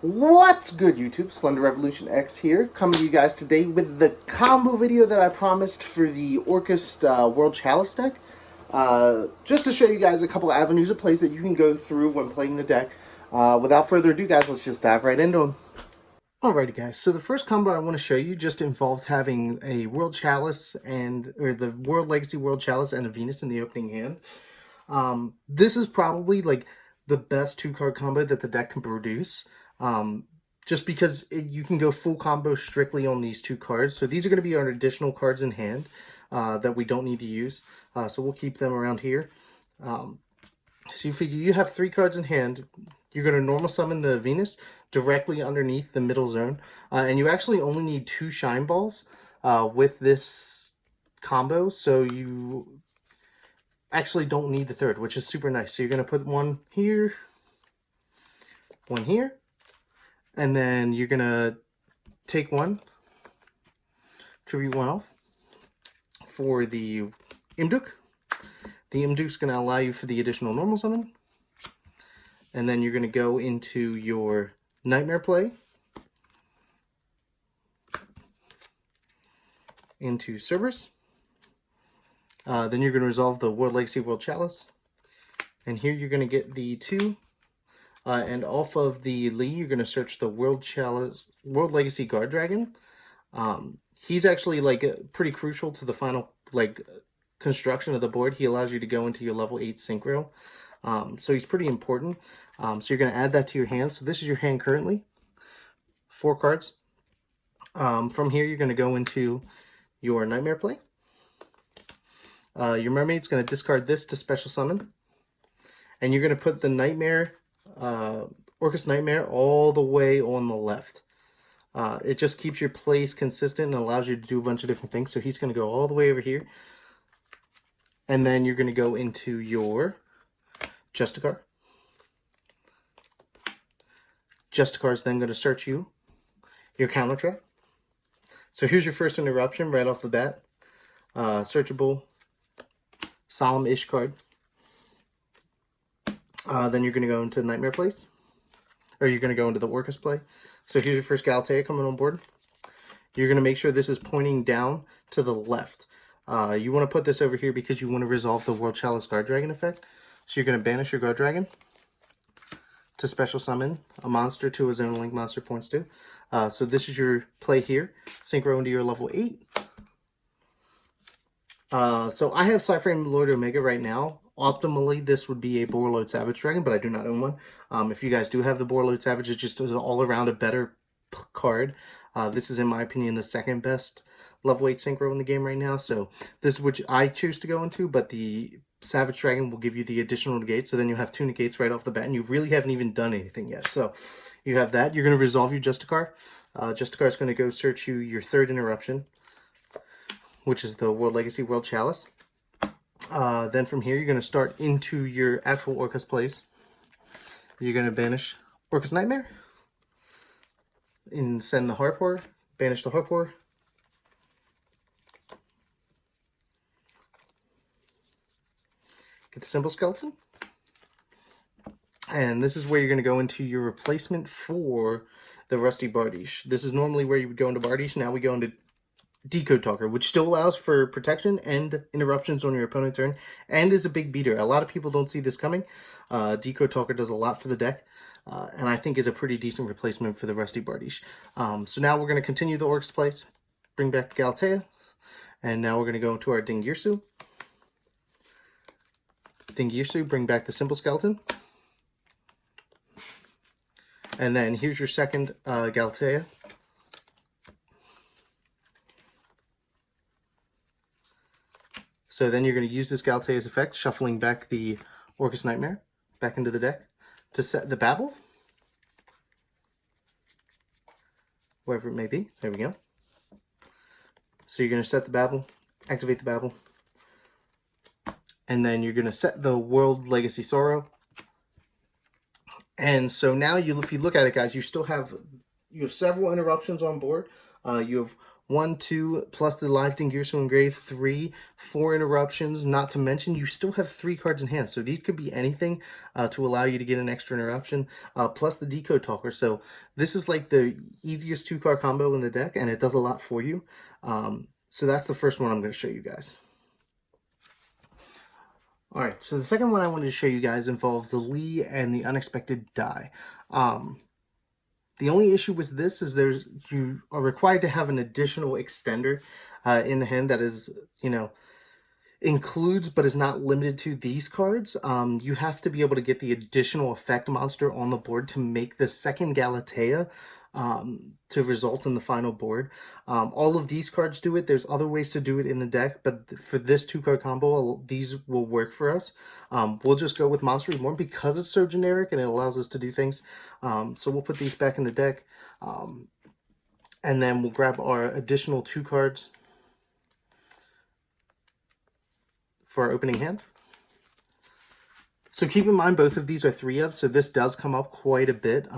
What's good, YouTube? Slender Revolution X here, coming to you guys today with the combo video that I promised for the Orcust World Chalice deck. Just to show you guys a couple of avenues of plays that you can go through when playing the deck. Without further ado, guys, let's just dive right into them. Alrighty, guys. So the first combo I want to show you just involves having a World Chalice or the World Legacy World Chalice and a Venus in the opening hand. This is probably like the best 2-card combo that the deck can produce. Just because you can go full combo strictly on these 2 cards. So these are going to be our additional cards in hand that we don't need to use. So we'll keep them around here. So you figure you have 3 cards in hand. You're going to normal summon the Venus directly underneath the middle zone. And you actually only need 2 Shine Balls with this combo. So you actually don't need the third, which is super nice. So you're going to put one here, and then you're going to take one, tribute one off for the Imduk. The Imduk's going to allow you for the additional normal summon. And then you're going to go into your Nightmare play, into Cerberus. Then you're going to resolve the World Legacy World Chalice. And here you're going to get the 2. And off of the Lee, you're going to search the World Legacy Guard Dragon. He's actually like pretty crucial to the final construction of the board. He allows you to go into your level 8 synchro. So he's pretty important. So you're going to add that to your hand. So this is your hand currently. 4 cards. From here, you're going to go into your Nightmare play. Your Mermaid's going to discard this to special summon. And you're going to put the Nightmare, Orcust Nightmare, all the way on the left. It just keeps your plays consistent and allows you to do a bunch of different things. So he's going to go all the way over here. And then you're going to go into your Justicar. Justicar is then going to search your counter trap. So here's your first interruption right off the bat. Searchable, solemn-ish card. Then you're going to go into Nightmare plays. Or you're going to go into the Orcust play. So here's your first Galatea coming on board. You're going to make sure this is pointing down to the left. You want to put this over here because you want to resolve the World Chalice Guard Dragon effect. So you're going to banish your Guard Dragon to special summon a monster to a Zone Link monster points to. So this is your play here. Synchro into your level 8. So I have Cyframe Lord Omega right now. Optimally, this would be a Boarload Savage Dragon, but I do not own one. If you guys do have the Boarload Savage, it just is all around a better card. This is, in my opinion, the second best level 8 synchro in the game right now. So this is what I choose to go into, but the Savage Dragon will give you the additional negate. So then you have 2 negates right off the bat, and you really haven't even done anything yet. So you have that. You're going to resolve your Justicar. Justicar is going to go search you your 3rd interruption, which is the World Legacy World Chalice. Then from here, you're going to start into your actual Orcust plays. You're going to banish Orcust Nightmare, and send the Harpor, banish the Harpor. Get the Simple Skeleton. And this is where you're going to go into your replacement for the Rusty Bardiche. This is normally where you would go into Bardiche. Now we go into Decode Talker, which still allows for protection and interruptions on your opponent's turn, and is a big beater. A lot of people don't see this coming. Decode Talker does a lot for the deck, and I think is a pretty decent replacement for the Rusty Bardiche. So now we're going to continue the Orcust plays, bring back the Galatea, and now we're going to go into our Dingirsu. Dingirsu, bring back the Simple Skeleton. And then here's your second Galatea. So then you're going to use this Galatea's effect, shuffling back the Orcust Nightmare back into the deck to set the Babel, wherever it may be. There we go. So you're going to set the Babel, activate the Babel, and then you're going to set the World Legacy Sorrow. And so now if you look at it, guys, you have several interruptions on board. You have 1, 2, plus the live Dingirsu engrave, 3, 4 interruptions, not to mention you still have 3 cards in hand. So these could be anything to allow you to get an extra interruption, plus the Decode Talker. So this is like the easiest 2-card combo in the deck, and it does a lot for you. So that's the first one I'm going to show you guys. Alright, so the second one I wanted to show you guys involves the Lee and the Unexpected Die. The only issue with this is you are required to have an additional extender in the hand that is, includes but is not limited to these cards. You have to be able to get the additional effect monster on the board to make the second Galatea to result in the final board. All of these cards do it. There's other ways to do it in the deck, but for this 2-card combo, these will work for us. We'll just go with Monster Reborn because it's so generic and it allows us to do things. So we'll put these back in the deck, and then we'll grab our additional 2 cards for our opening hand. So keep in mind both of these are 3-of, so this does come up quite a bit.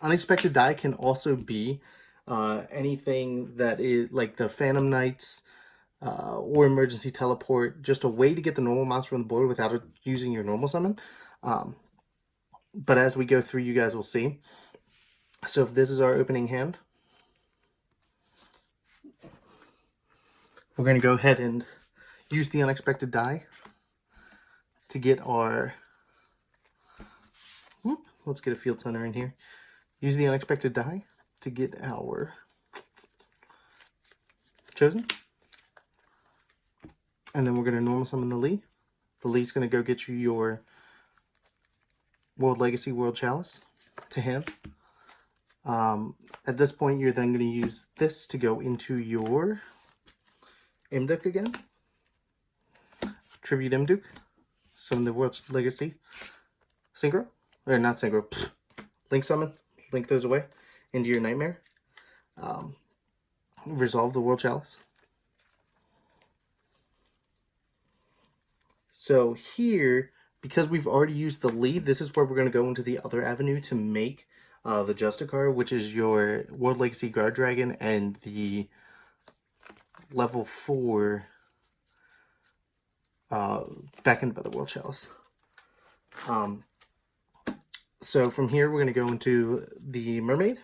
Unexpected Die can also be anything that is like the Phantom Knights or Emergency Teleport, just a way to get the normal monster on the board without using your normal summon. But as we go through, you guys will see. So if this is our opening hand, we're going to go ahead and use the Unexpected Die to get our... let's get a Field Center in here. Use the Unexpected Die to get our Chosen. And then we're going to normal summon the Lee. The Lee's going to go get you your World Legacy World Chalice to hand. At this point, you're then going to use this to go into your Imduk again. Tribute Imduk. Summon the World Legacy Synchro. Or not Synchro. Link Summon. Link those away into your Nightmare. Resolve the World Chalice. So here, because we've already used the lead, this is where we're going to go into the other avenue to make the Justicar, which is your World Legacy Guard Dragon and the level 4 back-end by the World Chalice. So from here, we're going to go into the Mermaid.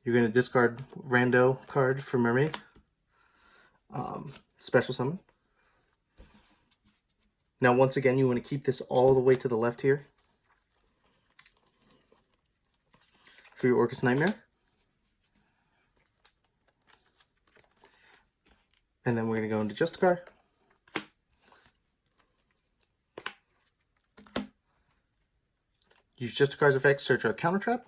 You're going to discard Rando card for Mermaid. Special Summon. Now, once again, you want to keep this all the way to the left here for your Orcust Nightmare. And then we're going to go into Justicar. Use Justicar's effect, search our Counter Trap.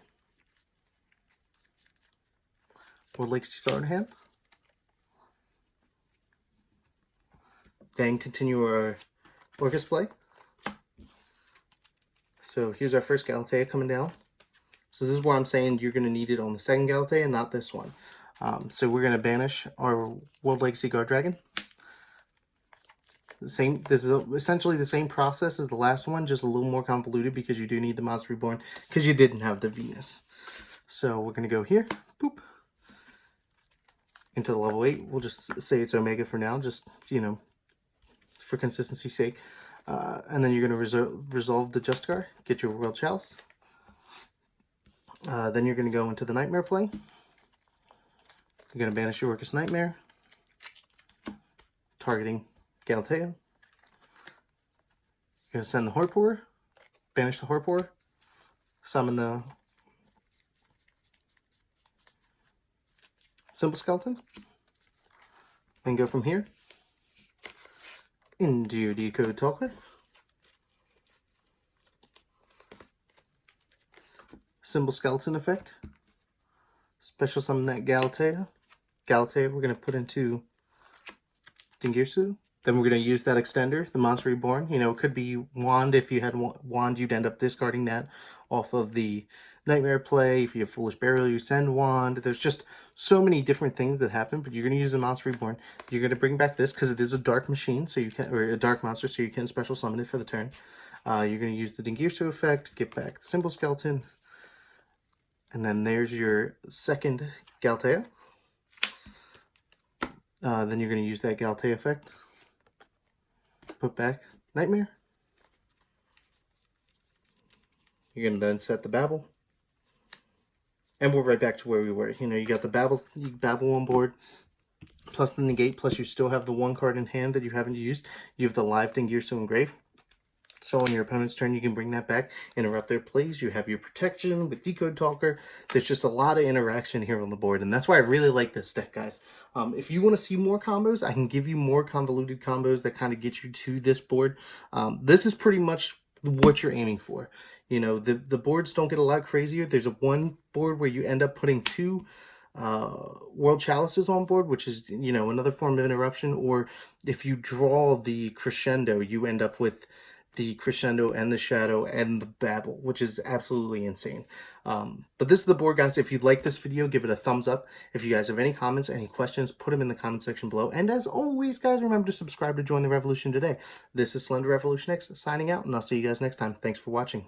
World Legacy Star in hand. Then continue our Orcust play. So here's our first Galatea coming down. So this is where I'm saying you're going to need it on the second Galatea, not this one. So we're going to banish our World Legacy Guard Dragon. This is essentially the same process as the last one, just a little more convoluted because you do need the Monster Reborn because you didn't have the Venus. So we're going to go here, boop, into the level 8. We'll just say it's Omega for now, just, for consistency's sake. And then you're going to resolve the Justicar, get your World Chalice. Then you're going to go into the Nightmare play. You're going to banish your Orcust Nightmare, targeting Galatea. You're going to send the Horpor, banish the Horpor, summon the Simple Skeleton, then go from here into your Decode Talker, Simple Skeleton effect, special summon that Galatea. Galatea we're going to put into Dingirsu. Then we're going to use that extender, the Monster Reborn. It could be Wand. If you had Wand, you'd end up discarding that off of the Nightmare play. If you have Foolish Burial, you send Wand. There's just so many different things that happen, but you're going to use the Monster Reborn. You're going to bring back this because it is a dark machine, so you can, or a dark monster, so you can special summon it for the turn. You're going to use the Dingirsu effect, get back the Simple Skeleton, And then there's your second Galtea. Then you're going to use that Galtea effect. Put back Nightmare. You're going to then set the Babble. And we're right back to where we were. You know, you got the Babble on board, plus the negate, plus you still have the one card in hand that you haven't used. You have the live Dingirsu Engrave. So on your opponent's turn, you can bring that back, interrupt their plays. You have your protection with Decode Talker. There's just a lot of interaction here on the board, and that's why I really like this deck, guys. If you want to see more combos, I can give you more convoluted combos that kind of get you to this board. This is pretty much what you're aiming for. You know, the boards don't get a lot crazier. There's one board where you end up putting 2 World Chalices on board, which is, you know, another form of interruption. Or if you draw the Crescendo, you end up with the Crescendo and the Shadow and the Babble, which is absolutely insane. But this is the board, guys. If you like this video, give it a thumbs up. If you guys have any comments, any questions, put them in the comment section below. And as always, guys, remember to subscribe to join the revolution today. This is Slender Revolution X signing out, and I'll see you guys next time. Thanks for watching.